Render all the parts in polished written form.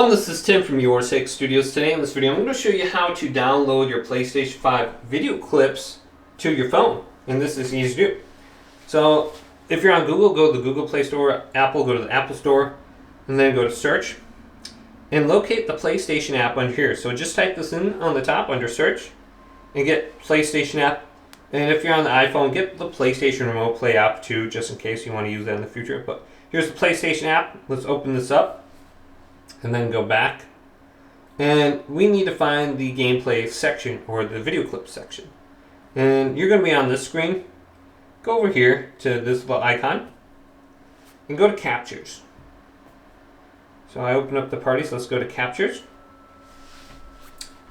Hello, this is Tim from Your Six Studios. Today in this video I'm going to show you how to download your PlayStation 5 video clips to your phone. And this is easy to do. So if you're on Google, go to the Google Play Store, Apple, go to the Apple Store, and then go to search. And locate the PlayStation app under here. So just type this in on the top under search and get PlayStation app. And if you're on the iPhone, get the PlayStation Remote Play app too, just in case you want to use that in the future. But here's the PlayStation app. Let's open this up. And then go back, and we need to find the gameplay section or the video clip section, and you're going to be on this screen. Go over here to this little icon and go to captures. So I open up the party, so let's go to captures,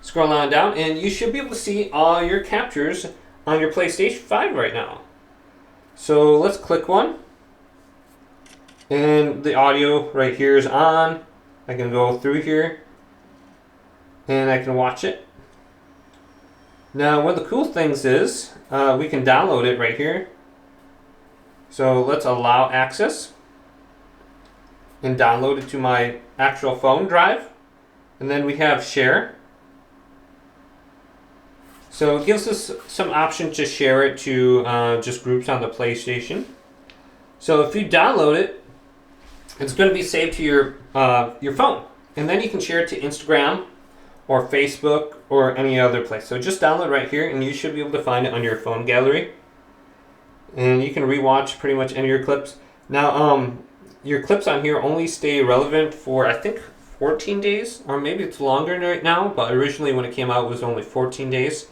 scroll on down, and you should be able to see all your captures on your PlayStation 5 right now. So let's click one, and the audio right here is on. I can go through here and I can watch it. Now one of the cool things is we can download it right here. So let's allow access and download it to my actual phone drive. And then we have share. So it gives us some option to share it to just groups on the PlayStation. So if you download it, it's going to be saved to your phone, and then you can share it to Instagram or Facebook or any other place. So just download right here, and you should be able to find it on your phone gallery, and you can rewatch pretty much any of your clips. Now, your clips on here only stay relevant for, I think, 14 days, or maybe it's longer right now, but originally when it came out it was only 14 days.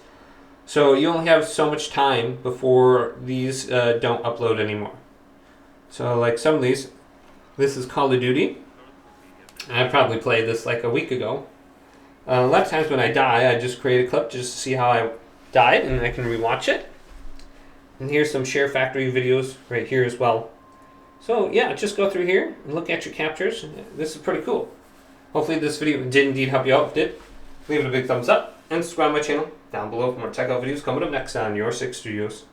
So you only have so much time before these don't upload anymore. So like some of these, this is Call of Duty. I probably played this like a week ago. A lot of times when I die, I just create a clip just to see how I died, and I can rewatch it. And here's some Share Factory videos right here as well. So yeah, just go through here and look at your captures. This is pretty cool. Hopefully this video did indeed help you out. If it did, leave it a big thumbs up and subscribe to my channel down below for more tech out videos coming up next on Your Six Studios.